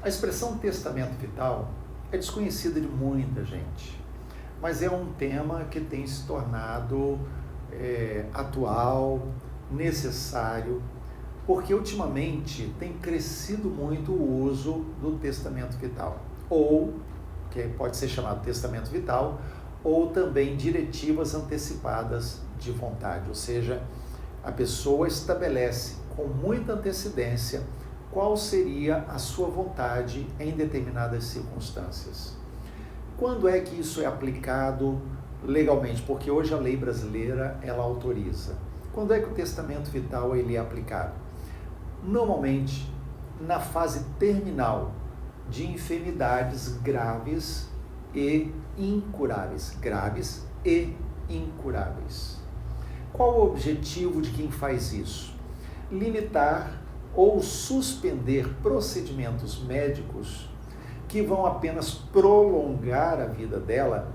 expressão testamento vital é desconhecida de muita gente, mas é um tema que tem se tornado atual, necessário, porque ultimamente tem crescido muito o uso do testamento vital, ou, que pode ser chamado testamento vital, ou também diretivas antecipadas de vontade, ou seja, a pessoa estabelece com muita antecedência qual seria a sua vontade em determinadas circunstâncias. Quando é que isso é aplicado legalmente? Porque hoje a lei brasileira, ela autoriza. Quando é que o testamento vital ele é aplicado? Normalmente, na fase terminal de enfermidades graves e incuráveis. Graves e incuráveis. Qual o objetivo de quem faz isso? Limitar ou suspender procedimentos médicos que vão apenas prolongar a vida dela,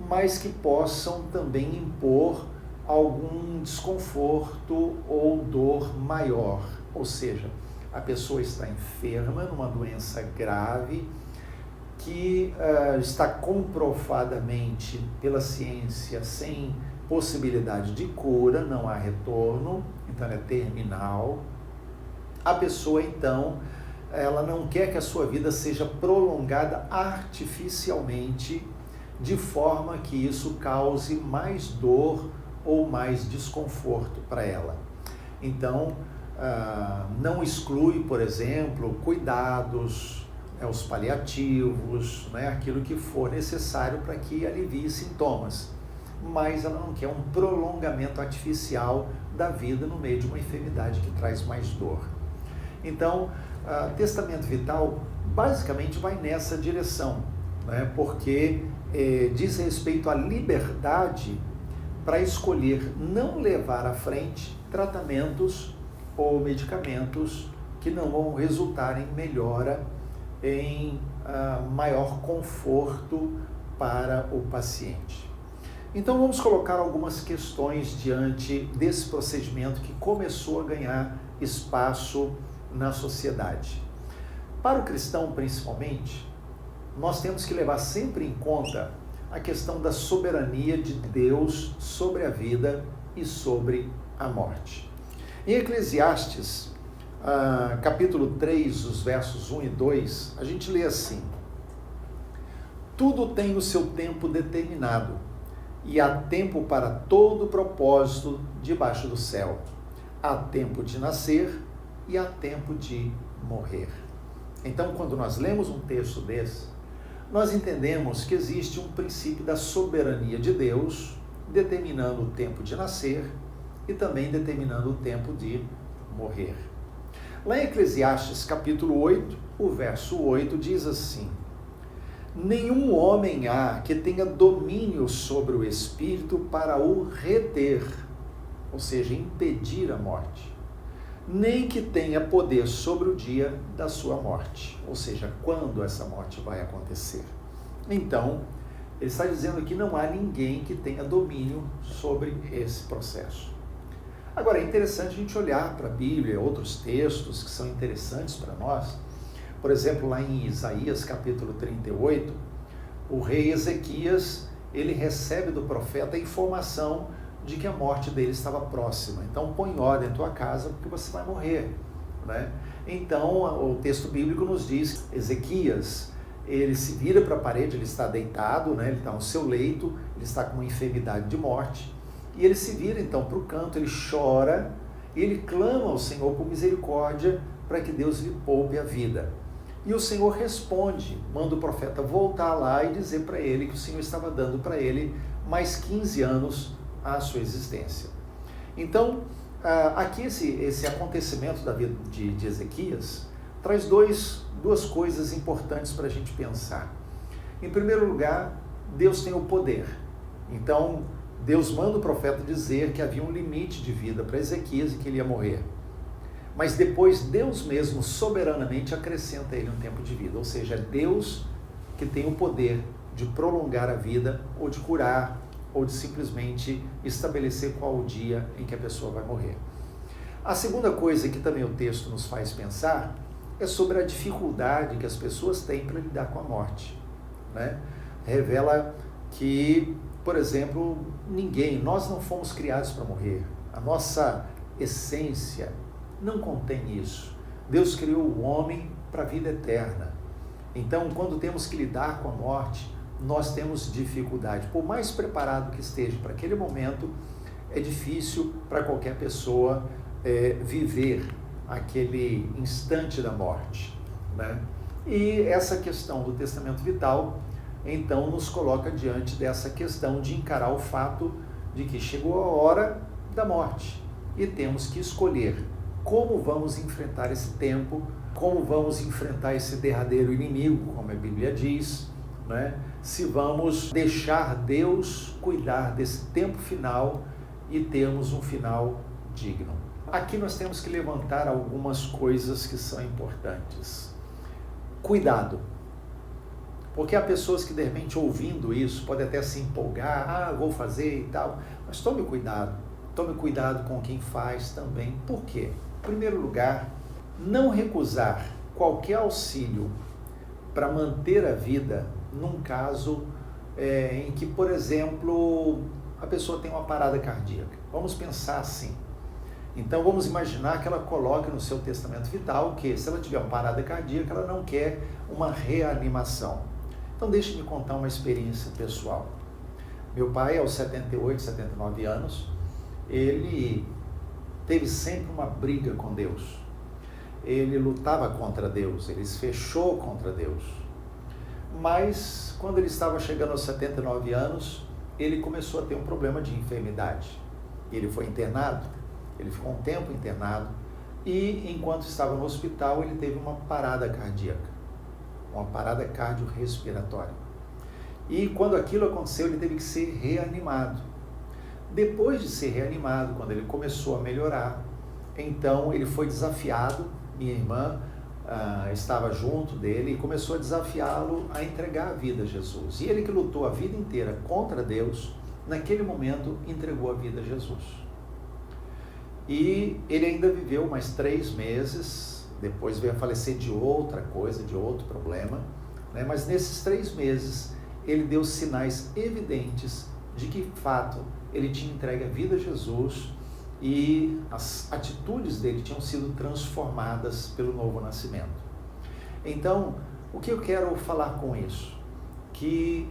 mas que possam também impor algum desconforto ou dor maior. Ou seja, a pessoa está enferma, numa doença grave, que está comprovadamente pela ciência sem possibilidade de cura, não há retorno, então ela é terminal. A pessoa, então, ela não quer que a sua vida seja prolongada artificialmente, de forma que isso cause mais dor ou mais desconforto para ela. Então, não exclui, por exemplo, cuidados, os paliativos, aquilo que for necessário para que alivie sintomas, mas ela não quer um prolongamento artificial da vida no meio de uma enfermidade que traz mais dor. Então, testamento vital basicamente vai nessa direção, porque diz respeito à liberdade para escolher não levar à frente tratamentos ou medicamentos que não vão resultar em melhora, em maior conforto para o paciente. Então vamos colocar algumas questões diante desse procedimento que começou a ganhar espaço na sociedade. Para o cristão, principalmente, nós temos que levar sempre em conta a questão da soberania de Deus sobre a vida e sobre a morte. Em Eclesiastes, capítulo 3, os versos 1 e 2, a gente lê assim: tudo tem o seu tempo determinado, e há tempo para todo propósito debaixo do céu. Há tempo de nascer e há tempo de morrer. Então, quando nós lemos um texto desse, nós entendemos que existe um princípio da soberania de Deus, determinando o tempo de nascer e também determinando o tempo de morrer. Lá em Eclesiastes, capítulo 8, o verso 8 diz assim: nenhum homem há que tenha domínio sobre o espírito para o reter, ou seja, impedir a morte, nem que tenha poder sobre o dia da sua morte, ou seja, quando essa morte vai acontecer. Então, ele está dizendo que não há ninguém que tenha domínio sobre esse processo. Agora, é interessante a gente olhar para a Bíblia, outros textos que são interessantes para nós. Por exemplo, lá em Isaías, capítulo 38, o rei Ezequias, ele recebe do profeta a informação de que a morte dele estava próxima. Então, põe em ordem a tua casa, porque você vai morrer. Então, o texto bíblico nos diz, Ezequias, ele se vira para a parede, ele está deitado, ele está no seu leito, ele está com uma enfermidade de morte, e ele se vira então para o canto, ele chora, e ele clama ao Senhor por misericórdia, para que Deus lhe poupe a vida. E o Senhor responde, manda o profeta voltar lá e dizer para ele que o Senhor estava dando para ele mais 15 anos à sua existência. Então, aqui esse acontecimento da vida de Ezequias traz duas coisas importantes para a gente pensar. Em primeiro lugar, Deus tem o poder. Então, Deus manda o profeta dizer que havia um limite de vida para Ezequias e que ele ia morrer. Mas depois Deus mesmo soberanamente acrescenta a ele um tempo de vida, ou seja, é Deus que tem o poder de prolongar a vida, ou de curar, ou de simplesmente estabelecer qual o dia em que a pessoa vai morrer. A segunda coisa que também o texto nos faz pensar é sobre a dificuldade que as pessoas têm para lidar com a morte, né? Revela que, por exemplo, nós não fomos criados para morrer. A nossa essência não contém isso. Deus criou o homem para a vida eterna. Então, quando temos que lidar com a morte, nós temos dificuldade. Por mais preparado que esteja para aquele momento, é difícil para qualquer pessoa viver aquele instante da morte, né? E essa questão do testamento vital, então, nos coloca diante dessa questão de encarar o fato de que chegou a hora da morte e temos que escolher como vamos enfrentar esse tempo, como vamos enfrentar esse derradeiro inimigo, como a Bíblia diz, né? Se vamos deixar Deus cuidar desse tempo final e termos um final digno. Aqui nós temos que levantar algumas coisas que são importantes. Cuidado. Porque há pessoas que, de repente, ouvindo isso, podem até se empolgar, vou fazer e tal, mas tome cuidado com quem faz também. Por quê? Em primeiro lugar, não recusar qualquer auxílio para manter a vida num caso em que, por exemplo, a pessoa tem uma parada cardíaca. Vamos pensar assim. Então, vamos imaginar que ela coloque no seu testamento vital que, se ela tiver uma parada cardíaca, ela não quer uma reanimação. Então, deixe-me contar uma experiência pessoal. Meu pai, aos 78, 79 anos, ele teve sempre uma briga com Deus. Ele lutava contra Deus, ele se fechou contra Deus. Mas, quando ele estava chegando aos 79 anos, ele começou a ter um problema de enfermidade. Ele foi internado, ele ficou um tempo internado, e enquanto estava no hospital, ele teve uma parada cardíaca. Uma parada cardiorrespiratória. E quando aquilo aconteceu, ele teve que ser reanimado. Depois de ser reanimado, quando ele começou a melhorar, então ele foi desafiado, minha irmã estava junto dele e começou a desafiá-lo a entregar a vida a Jesus. E ele que lutou a vida inteira contra Deus, naquele momento entregou a vida a Jesus. E ele ainda viveu mais 3 meses, depois veio a falecer de outra coisa, de outro problema, né? Mas nesses 3 meses, ele deu sinais evidentes de que, de fato, ele tinha entregue a vida a Jesus e as atitudes dele tinham sido transformadas pelo novo nascimento. Então, o que eu quero falar com isso? Que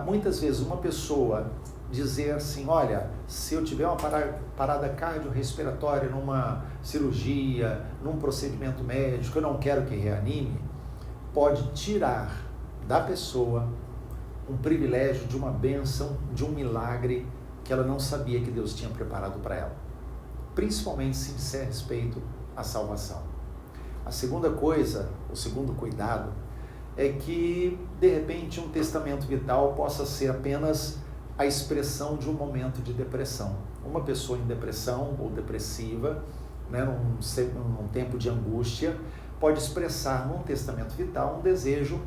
muitas vezes uma pessoa dizer assim, olha, se eu tiver uma parada cardiorrespiratória numa cirurgia, num procedimento médico, eu não quero que reanime, pode tirar da pessoa um privilégio de uma bênção, de um milagre que ela não sabia que Deus tinha preparado para ela. Principalmente se disser respeito à salvação. A segunda coisa, o segundo cuidado, é que, de repente, um testamento vital possa ser apenas a expressão de um momento de depressão. Uma pessoa em depressão ou depressiva, né, num tempo de angústia, pode expressar num testamento vital um desejo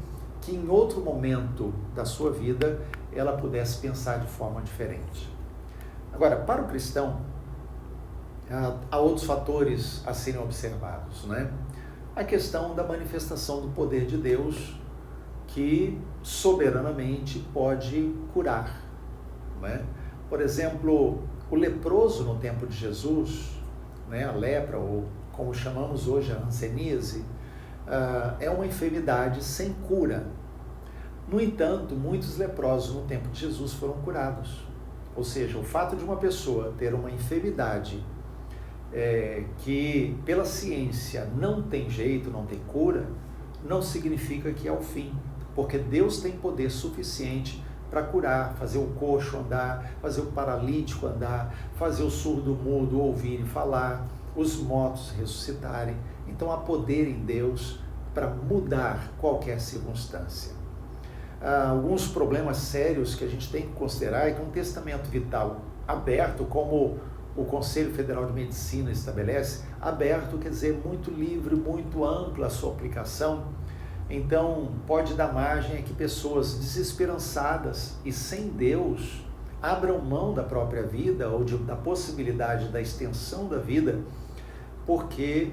que em outro momento da sua vida ela pudesse pensar de forma diferente. Agora, para o cristão, há outros fatores a serem observados, né? A questão da manifestação do poder de Deus que soberanamente pode curar, né? Por exemplo, o leproso no tempo de Jesus, né, a lepra, ou como chamamos hoje a hanseníase, é uma enfermidade sem cura. No entanto, muitos leprosos no tempo de Jesus foram curados. Ou seja, o fato de uma pessoa ter uma enfermidade que pela ciência não tem jeito, não tem cura, não significa que é o fim, porque Deus tem poder suficiente para curar, fazer o coxo andar, fazer o paralítico andar, fazer o surdo mudo ouvir e falar, os mortos ressuscitarem. Então há poder em Deus para mudar qualquer circunstância. Alguns problemas sérios que a gente tem que considerar é que um testamento vital aberto, como o Conselho Federal de Medicina estabelece, aberto quer dizer muito livre, muito ampla a sua aplicação. Então, pode dar margem a que pessoas desesperançadas e sem Deus abram mão da própria vida ou da possibilidade da extensão da vida, porque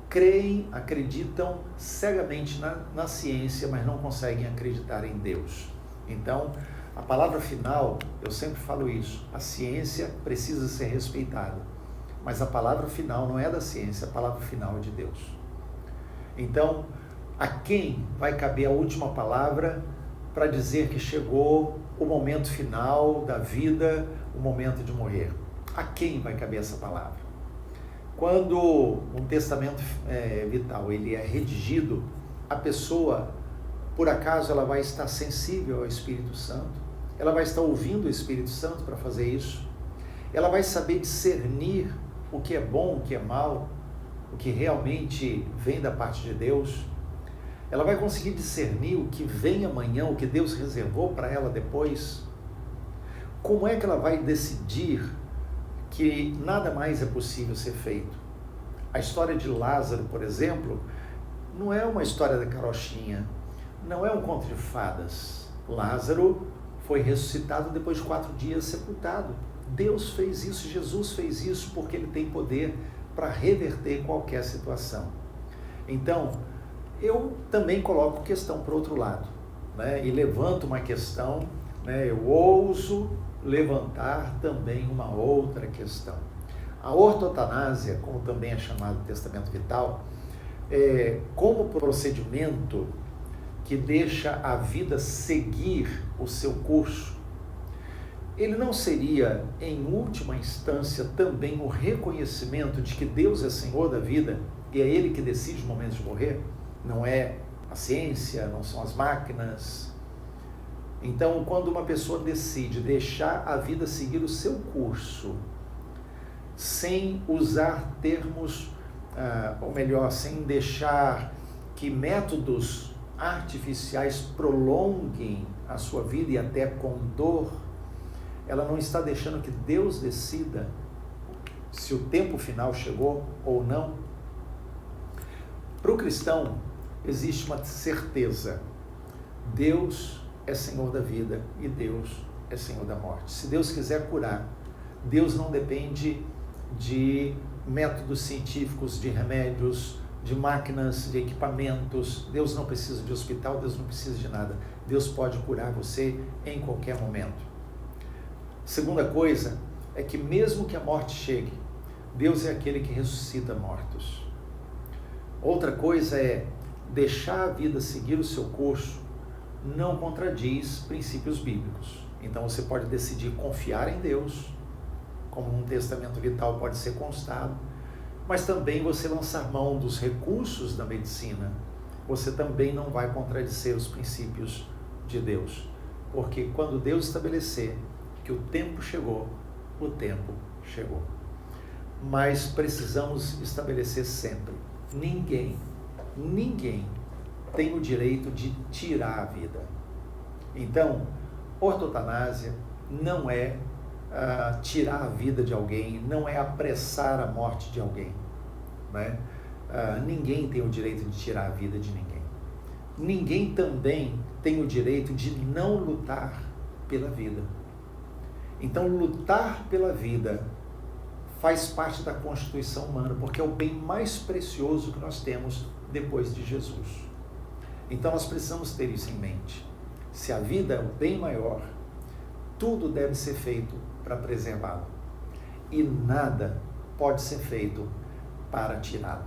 creem, acreditam cegamente na ciência, mas não conseguem acreditar em Deus. Então, a palavra final, eu sempre falo isso, a ciência precisa ser respeitada, mas a palavra final não é da ciência, a palavra final é de Deus. Então, a quem vai caber a última palavra para dizer que chegou o momento final da vida, o momento de morrer? A quem vai caber essa palavra? Quando um testamento vital ele é redigido, a pessoa, por acaso, ela vai estar sensível ao Espírito Santo, ela vai estar ouvindo o Espírito Santo para fazer isso, ela vai saber discernir o que é bom, o que é mal, o que realmente vem da parte de Deus, ela vai conseguir discernir o que vem amanhã, o que Deus reservou para ela depois. Como é que ela vai decidir que nada mais é possível ser feito? A história de Lázaro, por exemplo, não é uma história da carochinha, não é um conto de fadas. Lázaro foi ressuscitado depois de 4 dias sepultado. Deus fez isso, Jesus fez isso, porque Ele tem poder para reverter qualquer situação. Então, eu também coloco questão para o outro lado, né? E levanto uma questão, né? Eu ouso levantar também uma outra questão. A ortotanásia, como também é chamado no testamento vital, como procedimento que deixa a vida seguir o seu curso, ele não seria, em última instância, também o reconhecimento de que Deus é Senhor da vida e é Ele que decide os momentos de morrer? Não é a ciência, não são as máquinas. Então, quando uma pessoa decide deixar a vida seguir o seu curso, sem usar termos, ou melhor, sem deixar que métodos artificiais prolonguem a sua vida e até com dor, ela não está deixando que Deus decida se o tempo final chegou ou não. Para o cristão, existe uma certeza: Deus é Senhor da vida e Deus é Senhor da morte. Se Deus quiser curar, Deus não depende de métodos científicos, de remédios, de máquinas, de equipamentos. Deus não precisa de hospital, Deus não precisa de nada. Deus pode curar você em qualquer momento. Segunda coisa é que mesmo que a morte chegue, Deus é aquele que ressuscita mortos. Outra coisa é deixar a vida seguir o seu curso não contradiz princípios bíblicos. Então você pode decidir confiar em Deus, como um testamento vital pode ser constado, mas também você lançar mão dos recursos da medicina. Você também não vai contradizer os princípios de Deus, porque quando Deus estabelecer que o tempo chegou, o tempo chegou. Mas precisamos estabelecer sempre: ninguém tem o direito de tirar a vida. Então, ortotanásia não é tirar a vida de alguém, não é apressar a morte de alguém, né? Ninguém tem o direito de tirar a vida de ninguém. Ninguém também tem o direito de não lutar pela vida. Então, lutar pela vida faz parte da constituição humana, porque é o bem mais precioso que nós temos depois de Jesus. Então, nós precisamos ter isso em mente. Se a vida é o bem maior, tudo deve ser feito para preservá-la. E nada pode ser feito para tirá-la.